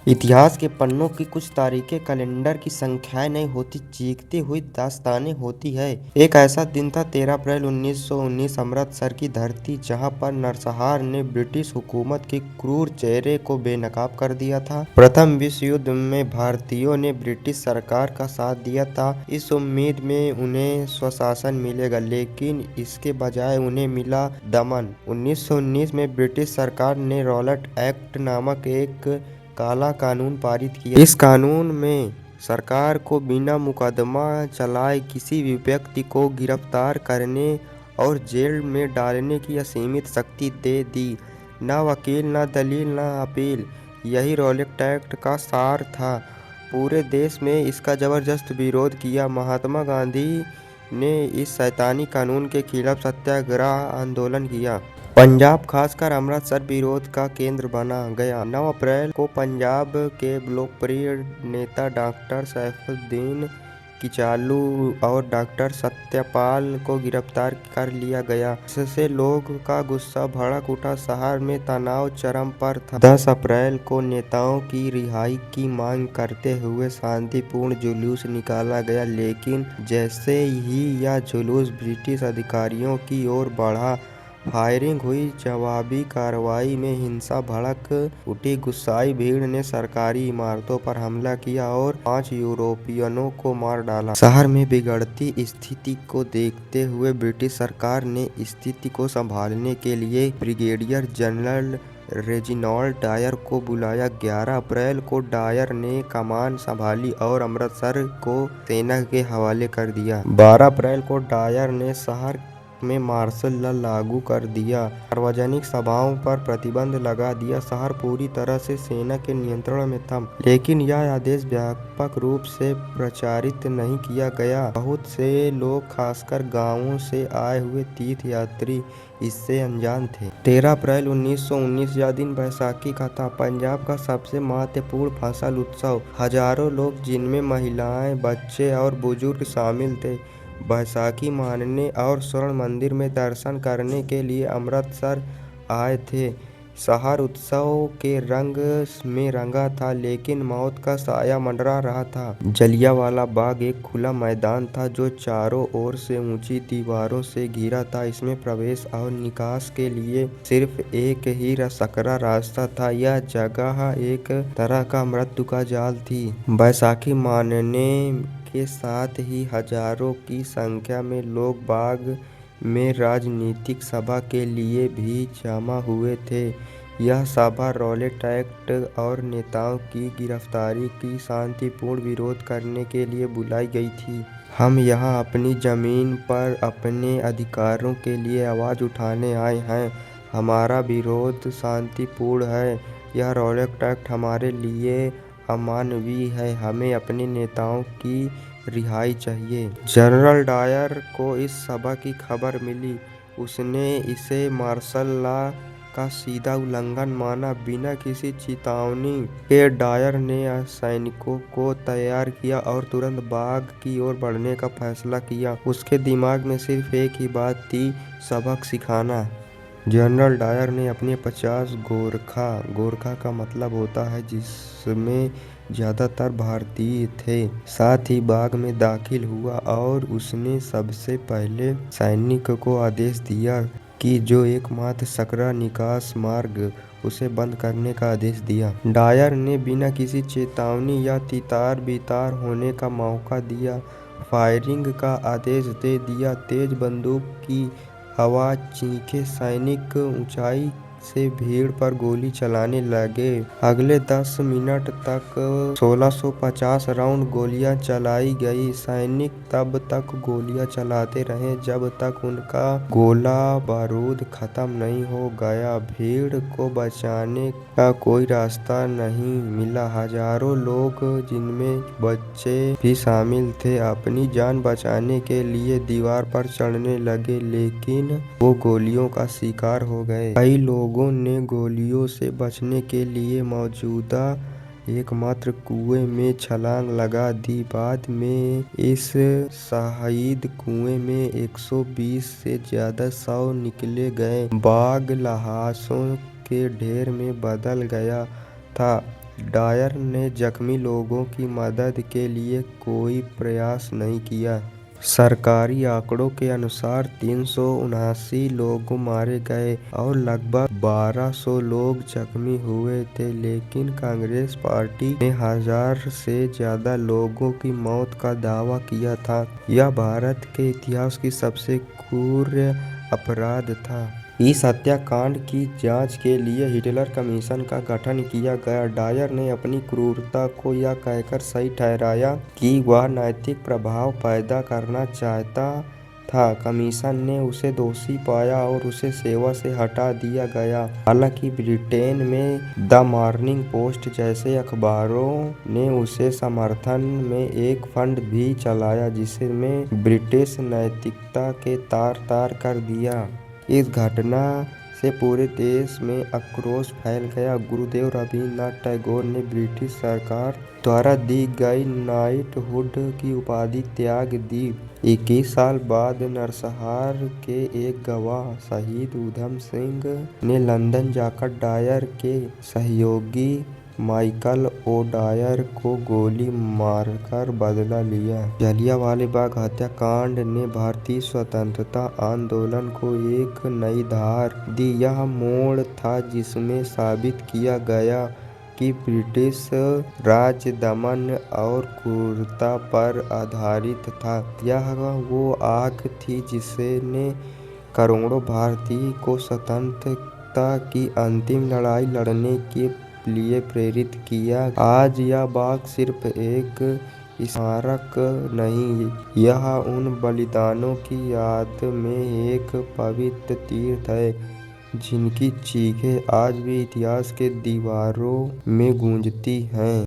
इतिहास के पन्नों की कुछ तारीखें कैलेंडर की संख्याएं नहीं होती, चीखती हुई दास्तानें होती है। एक ऐसा दिन था 13 अप्रैल 1919, अमृतसर की धरती, जहां पर नरसंहार ने ब्रिटिश हुकूमत की क्रूर चेहरे को बेनकाब कर दिया था। प्रथम विश्व युद्ध में भारतीयों ने ब्रिटिश सरकार का साथ दिया था, इस उम्मीद में उन्हें स्वशासन मिलेगा, लेकिन इसके बजाय उन्हें मिला दमन। 1919 में ब्रिटिश सरकार ने रॉलेट एक्ट नामक एक काला कानून पारित किया। इस कानून में सरकार को बिना मुकदमा चलाए किसी भी व्यक्ति को गिरफ्तार करने और जेल में डालने की असीमित शक्ति दे दी। न वकील, न दलील, न अपील। यही रॉलेट एक्ट का सार था। पूरे देश में इसका जबरदस्त विरोध किया। महात्मा गांधी ने इस शैतानी कानून के खिलाफ सत्याग्रह आंदोलन किया। पंजाब, खासकर अमृतसर, विरोध का केंद्र बना गया। 9 अप्रैल को पंजाब के लोकप्रिय नेता डॉक्टर सैफुद्दीन किचालू और डॉक्टर सत्यपाल को गिरफ्तार कर लिया गया। इससे लोगों का गुस्सा भड़क उठा। शहर में तनाव चरम पर था। 10 अप्रैल को नेताओं की रिहाई की मांग करते हुए शांतिपूर्ण जुलूस निकाला गया, लेकिन जैसे ही यह जुलूस ब्रिटिश अधिकारियों की ओर बढ़ा, फायरिंग हुई। जवाबी कार्रवाई में हिंसा भड़क उठी। गुस्साई भीड़ ने सरकारी इमारतों पर हमला किया और 5 यूरोपियनों को मार डाला। शहर में बिगड़ती स्थिति को देखते हुए ब्रिटिश सरकार ने स्थिति को संभालने के लिए ब्रिगेडियर जनरल रेजिनाल्ड डायर को बुलाया। 11 अप्रैल को डायर ने कमान संभाली और अमृतसर को सेना के हवाले कर दिया। 12 अप्रैल को डायर ने शहर में मार्शल लॉ लागू कर दिया। सार्वजनिक सभाओं पर प्रतिबंध लगा दिया। शहर पूरी तरह से सेना के नियंत्रण में था, लेकिन यह आदेश व्यापक रूप से प्रचारित नहीं किया गया। बहुत से लोग, खासकर गांवों से आए हुए तीर्थयात्री, इससे अनजान थे। 13 अप्रैल 1919, यह दिन बैसाखी का था, पंजाब का सबसे महत्वपूर्ण फसल उत्सव। हजारों लोग, जिनमें महिलाएं, बच्चे और बुजुर्ग शामिल थे, बैसाखी मानने और स्वर्ण मंदिर में दर्शन करने के लिए अमृतसर आए थे। शहर उत्सव के रंग में रंगा था, लेकिन मौत का साया मंडरा रहा था। जलियांवाला बाग एक खुला मैदान था जो चारों ओर से ऊंची दीवारों से घिरा था। इसमें प्रवेश और निकास के लिए सिर्फ एक ही सकरा रास्ता था। यह जगह एक तरह का मृत्यु का जाल थी। बैसाखी मानने के साथ ही हजारों की संख्या में लोग बाग में राजनीतिक सभा के लिए भी जमा हुए थे। यह सभा रॉलेट एक्ट और नेताओं की गिरफ्तारी की शांतिपूर्ण विरोध करने के लिए बुलाई गई थी। हम यहाँ अपनी जमीन पर अपने अधिकारों के लिए आवाज उठाने आए हैं। हमारा विरोध शांतिपूर्ण है। यह रॉलेट एक्ट हमारे लिए अमानवीय है। हमें अपने नेताओं की रिहाई चाहिए। जनरल डायर को इस सभा की खबर मिली। उसने इसे मार्शल लॉ का सीधा उल्लंघन माना। बिना किसी चेतावनी के डायर ने सैनिकों को तैयार किया और तुरंत बाग की ओर बढ़ने का फैसला किया। उसके दिमाग में सिर्फ एक ही बात थी, सबक सिखाना। जनरल डायर ने अपने 50 गोरखा का मतलब होता है जिसमें ज्यादातर भारतीय थे, साथ ही बाग में दाखिल हुआ और उसने सबसे पहले सैनिक को आदेश दिया कि जो एकमात्र सकरा निकास मार्ग, उसे बंद करने का आदेश दिया। डायर ने बिना किसी चेतावनी या तितार बितार होने का मौका दिया, फायरिंग का आदेश दे दिया। तेज बंदूक की आवाज, चीखे, सैनिक ऊंचाई से भीड़ पर गोली चलाने लगे। अगले 10 मिनट तक 1650 राउंड गोलियां चलाई गई। सैनिक तब तक गोलियां चलाते रहे जब तक उनका गोला बारूद खत्म नहीं हो गया। भीड़ को बचाने का कोई रास्ता नहीं मिला। हजारों लोग, जिनमें बच्चे भी शामिल थे, अपनी जान बचाने के लिए दीवार पर चढ़ने लगे, लेकिन वो गोलियों का शिकार हो गए। कई लोगों ने गोलियों से बचने के लिए मौजूदा एकमात्र कुएं में छलांग लगा दी। बाद में इस शहीद कुएं में 120 से ज्यादा शव निकले गए। बाग लाशों के ढेर में बदल गया था। डायर ने जख्मी लोगों की मदद के लिए कोई प्रयास नहीं किया। सरकारी आंकड़ों के अनुसार 379 लोग मारे गए और लगभग 1200 लोग जख्मी हुए थे, लेकिन कांग्रेस पार्टी ने 1000 से ज्यादा लोगों की मौत का दावा किया था। यह भारत के इतिहास की सबसे क्रूर अपराध था। इस हत्याकांड की जांच के लिए हिटलर कमीशन का गठन किया गया। डायर ने अपनी क्रूरता को यह कहकर सही ठहराया कि वह नैतिक प्रभाव पैदा करना चाहता था। कमीशन ने उसे दोषी पाया और उसे सेवा से हटा दिया गया। हालांकि ब्रिटेन में द मॉर्निंग पोस्ट जैसे अखबारों ने उसके समर्थन में एक फंड भी चलाया, जिसने ब्रिटिश नैतिकता के तार-तार कर दिया। इस घटना से पूरे देश में आक्रोश फैल गया। गुरुदेव रवींद्रनाथ टैगोर ने ब्रिटिश सरकार द्वारा दी गई नाइटहुड की उपाधि त्याग दी। 21 साल बाद नरसंहार के एक गवाह शहीद उधम सिंह ने लंदन जाकर डायर के सहयोगी माइकल ओ'डायर को गोली मारकर बदला लिया। जलियांवाला बाग हत्याकांड ने भारतीय स्वतंत्रता आंदोलन को एक नई धार दी। यह मोड़ था जिसमें साबित किया गया कि ब्रिटिश राज दमन और क्रूरता पर आधारित था। यह वो आग थी जिसने करोड़ों भारतीयों को स्वतंत्रता की अंतिम लड़ाई लड़ने के लिए प्रेरित किया। आज यह बाग सिर्फ एक स्मारक नहीं, यह उन बलिदानों की याद में एक पवित्र तीर्थ है जिनकी चीखें आज भी इतिहास के दीवारों में गूंजती हैं।